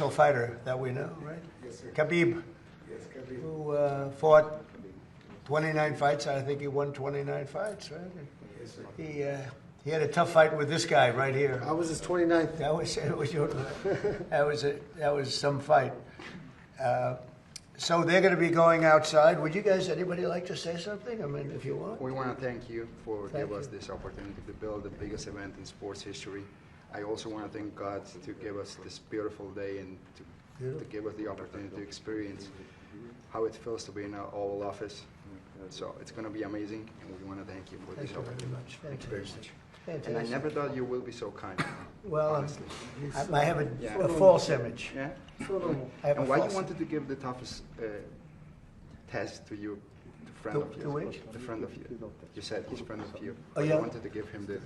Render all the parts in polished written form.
Fighter that we know, right? Yes, sir. Khabib, Yes, Khabib. who fought 29 fights. I think he won 29 fights, right? Yes, sir. He had a tough fight with this guy right here. I was his 29th. That was some fight. So they're going to be going outside. Would you guys, anybody like to say something? I mean, if you want. We want to thank you for Thank giving us you. this opportunity to build the biggest event in sports history. I also want to thank God to give us this beautiful day and to give us the opportunity to experience how it feels to be in our Oval Office. So it's going to be amazing, and we want to thank you for Thank this you very opportunity. much. Thank you very Fantastic. much. And I never thought you will be so kind. Well, honestly. I have Yeah. a false image. Yeah? I have a And why you false wanted to give the toughest test to your friend To- of to yours? which? The friend of you. You said he's friend of you. Oh, You yeah? wanted to give him the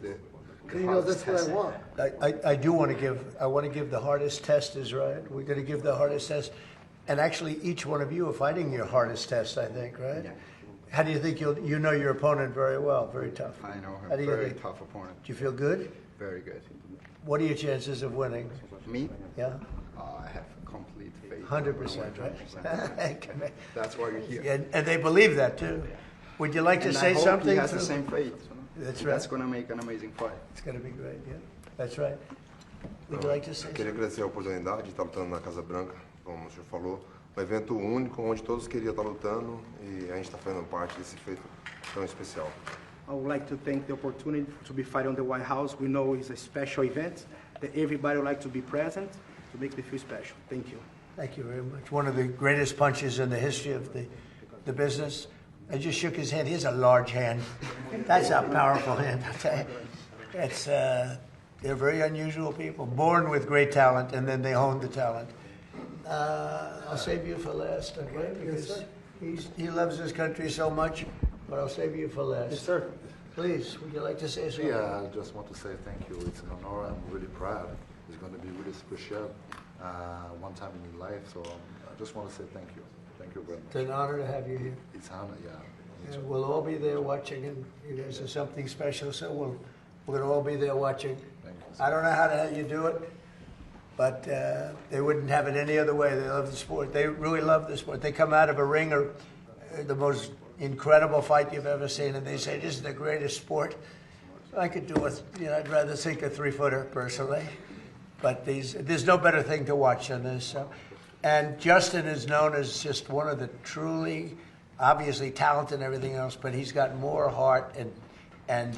You know, that's hardest what I test. want. I do want to give. I want to give the hardest test. Is right. We're going to give the hardest test, and actually, each one of you are fighting your hardest test. I think, right? Yeah. How do you think you know your opponent very well? Very tough. I know him. How do you Very think? tough opponent. Do you feel good? Very good. What are your chances of winning? Me? Yeah, I have complete faith. 100%, right? 100%. That's why you're here. and they believe that too. Would you like to And say I hope something? he has the to- same faith. That's That's right. going to make an amazing fight. It's going to be great. Yeah, that's right. Would you like to say Queria something? agradecer a oportunidade de estar lutando na Casa Branca, como o senhor falou. Um evento único, onde todos queriam estar lutando e a gente está fazendo parte desse feito tão especial. I would like to thank the opportunity to be fighting on the White House. We know it's a special event that everybody would like to be present to make me feel special. Thank you. Thank you very much. One of the greatest punches in the history of the business. I just shook his hand. He has a large hand. That's a powerful hand. I'll tell you. It's, they're very unusual people, born with great talent, and then they hone the talent. I'll save you for last, okay? Because he loves his country so much, but I'll save you for last. Yes, sir. Please, would you like to say something? Yeah, I just want to say thank you. It's an honor. I'm really proud. It's going to be really special one time in your life. So I just want to say thank you. Thank you very much. It's an honor to have you here. It's an honor, yeah. And we'll all be there watching, and you guys are something special, so we're going to all be there watching. Thank you. I don't know how the hell you do it, but they wouldn't have it any other way. They love the sport. They really love the sport. They come out of a ring or the most incredible fight you've ever seen, and they say, this is the greatest sport. I could do it. I'd rather sink a 3-footer, personally. But there's no better thing to watch than this. So. And Justin is known as just one of the truly, obviously talented and everything else, but he's got more heart, and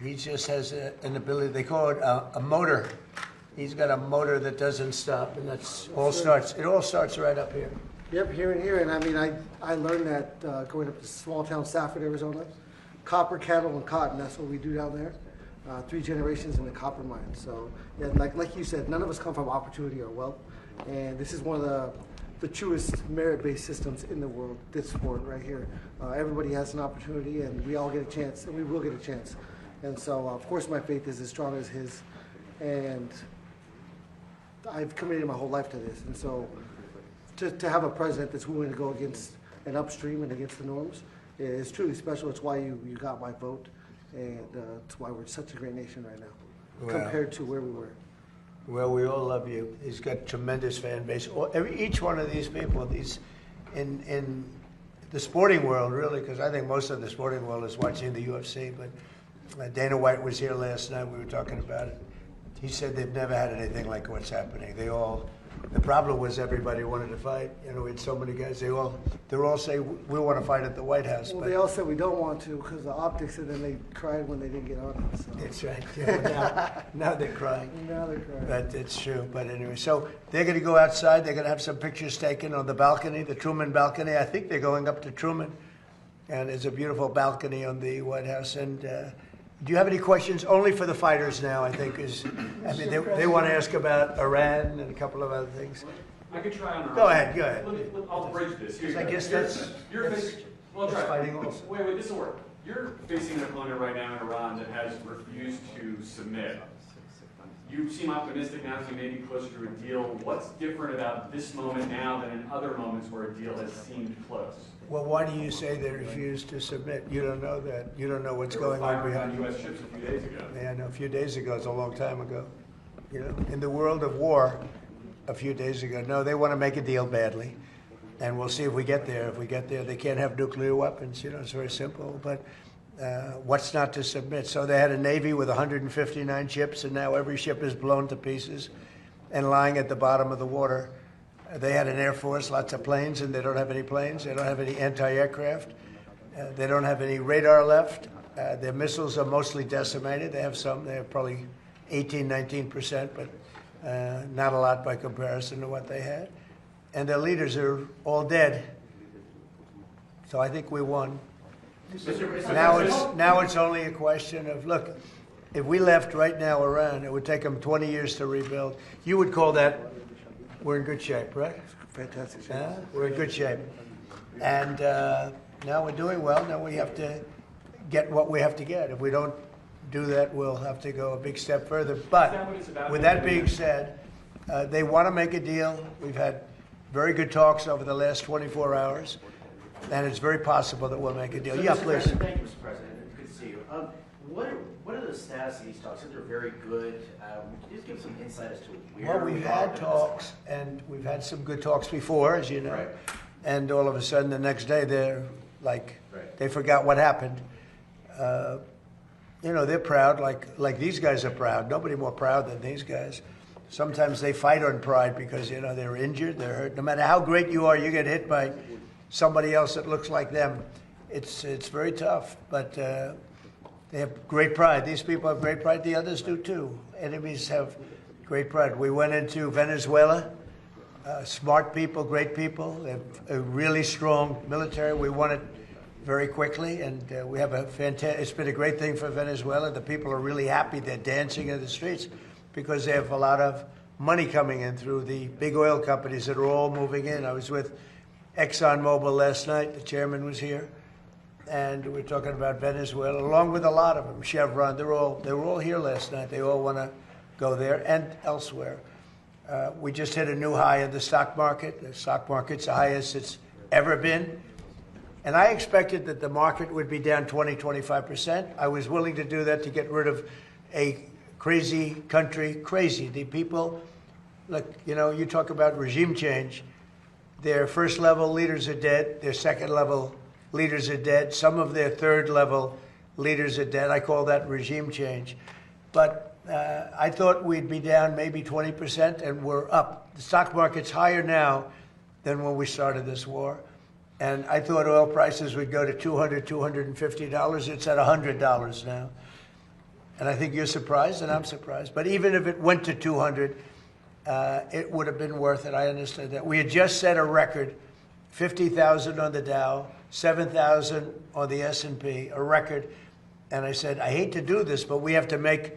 he just has an ability. They call it a motor. He's got a motor that doesn't stop, and it all starts right up here. Yep, here and here. And I mean, I learned that going up to small town Stafford, Arizona. Copper, cattle, and cotton. That's what we do down there. 3 generations in the copper mine. So, yeah, like you said, none of us come from opportunity or wealth. And this is one of the truest merit-based systems in the world, this sport right here. Everybody has an opportunity, and we all get a chance, and we will get a chance. And so, of course, my faith is as strong as his. And I've committed my whole life to this. And so to have a president that's willing to go against an upstream and against the norms is truly special. It's why you got my vote, and it's why we're such a great nation right now compared to where we were. Well, we all love you. He's got tremendous fan base. Each one of these people, in the sporting world, really, because I think most of the sporting world is watching the UFC. But Dana White was here last night. We were talking about it. He said they've never had anything like what's happening. The problem was everybody wanted to fight. We had so many guys. They all say we want to fight at the White House. Well, but they all said we don't want to because of the optics, and then they cried when they didn't get on it. So. That's right. Yeah, now they're crying. Now they're crying. But it's true. But anyway, so they're going to go outside. They're going to have some pictures taken on the balcony, the Truman balcony. I think they're going up to Truman. And there's a beautiful balcony on the White House. And do you have any questions? Only for the fighters now, I think. They want to ask about Iran and a couple of other things. I could try on. Go ahead. I'll bridge this. Here you I go. guess You're facing. Well, that's try. fighting also. Wait, this will work. You're facing an opponent right now in Iran that has refused to submit. You seem optimistic now, so you may be closer to a deal. What's different about this moment now than in other moments where a deal has seemed close? Well, why do you say they refused to submit? You don't know that. You don't know what's going on behind U.S. ships a few days ago. Yeah, I know. A few days ago, it's a long time ago. In the world of war, a few days ago. No, they want to make a deal badly, and we'll see if we get there. If we get there, they can't have nuclear weapons. It's very simple. But what's not to submit? So they had a Navy with 159 ships, and now every ship is blown to pieces and lying at the bottom of the water. They had an Air Force, lots of planes, and they don't have any planes. They don't have any anti-aircraft. They don't have any radar left. Their missiles are mostly decimated. They have some. They have probably 18, 19%, but not a lot by comparison to what they had. And their leaders are all dead. So I think we won. Now it's only a question of, look, if we left right now Iran, it would take them 20 years to rebuild. You would call that, we're in good shape, right? Fantastic shape. We're in good shape. And now we're doing well. Now we have to get what we have to get. If we don't do that, we'll have to go a big step further. But with that being said, they want to make a deal. We've had very good talks over the last 24 hours, and it's very possible that we'll make a deal. So, Yeah, Mr. please. President, thank you, Mr. President. Good to see you. What are the status of these talks? They're very good. Can you just give some insight as to where Well, we've we had are? talks, and we've had some good talks before, as you know. Right. And all of a sudden, the next day, they're like, Right. they forgot what happened. They're proud, like these guys are proud. Nobody more proud than these guys. Sometimes they fight on pride because, they're injured, they're hurt. No matter how great you are, you get hit by somebody else that looks like them. It's very tough, but they have great pride. These people have great pride. The others do too. Enemies have great pride. We went into Venezuela. Smart people, great people. They have a really strong military. We won it very quickly, and we have a fantastic. It's been a great thing for Venezuela. The people are really happy. They're dancing in the streets because they have a lot of money coming in through the big oil companies that are all moving in. I was with ExxonMobil last night. The chairman was here, and we were talking about Venezuela, along with a lot of them. Chevron. They were all here last night. They all want to go there and elsewhere. We just hit a new high in the stock market. The stock market's the highest it's ever been. And I expected that the market would be down 20, 25%. I was willing to do that to get rid of a crazy country. Crazy. The people, look, you talk about regime change. Their first level leaders are dead. Their second level leaders are dead. Some of their third level leaders are dead. I call that regime change. But I thought we'd be down maybe 20%, and we're up. The stock market's higher now than when we started this war. And I thought oil prices would go to $200, $250. It's at $100 now. And I think you're surprised, and I'm surprised. But even if it went to 200, it would have been worth it. I understand that. We had just set a record, 50,000 on the Dow, 7,000 on the S&P, a record. And I said, I hate to do this, but we have to make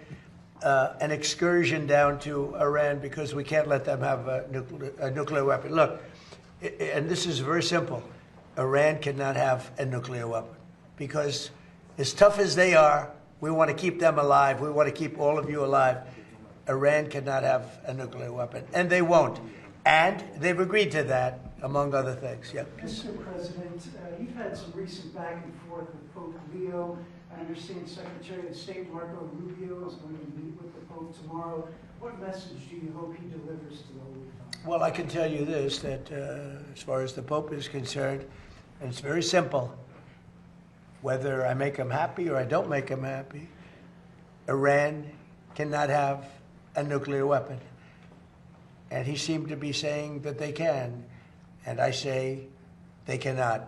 an excursion down to Iran because we can't let them have a nuclear weapon. Look, and this is very simple. Iran cannot have a nuclear weapon because as tough as they are, we want to keep them alive. We want to keep all of you alive. Iran cannot have a nuclear weapon, and they won't. And they've agreed to that, among other things. Yeah. Mr. President, you've had some recent back and forth with Pope Leo. I understand Secretary of State Marco Rubio is going to meet with the Pope tomorrow. What message do you hope he delivers to the Holy Father? Well, I can tell you this, that as far as the Pope is concerned, and it's very simple. Whether I make him happy or I don't make him happy, Iran cannot have a nuclear weapon. And he seemed to be saying that they can. And I say they cannot.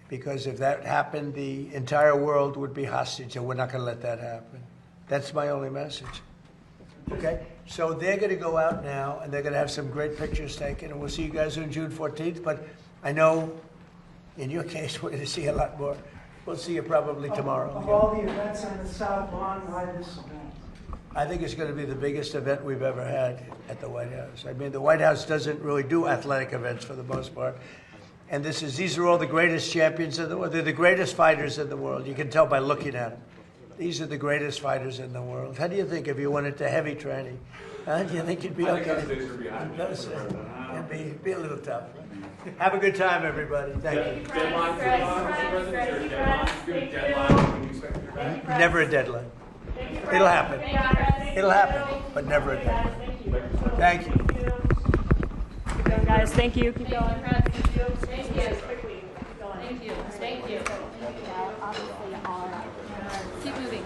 Because if that happened, the entire world would be hostage, and we're not going to let that happen. That's my only message. Okay? So they're going to go out now, and they're going to have some great pictures taken, and we'll see you guys on June 14th. But I know, in your case, we're going to see a lot more. We'll see you probably tomorrow. Of all the events on the South Lawn, why this event? I think it's going to be the biggest event we've ever had at the White House. I mean, the White House doesn't really do athletic events for the most part. And these are all the greatest champions in the world. They're the greatest fighters in the world. You can tell by looking at them. These are the greatest fighters in the world. How do you think if you went into heavy training? Do you think you'd be okay? It'd be a little tough. Have a good time, everybody. Thank you. Deadline for Mr. President? Is there a deadline when you expect your back? Never a deadline. It'll happen. It'll happen, but never a deadline. Thank you. guys. Thank you. Keep going. Thank you. Thank you. Quickly. Keep going. Thank you. Thank you. Obviously, all. Keep moving.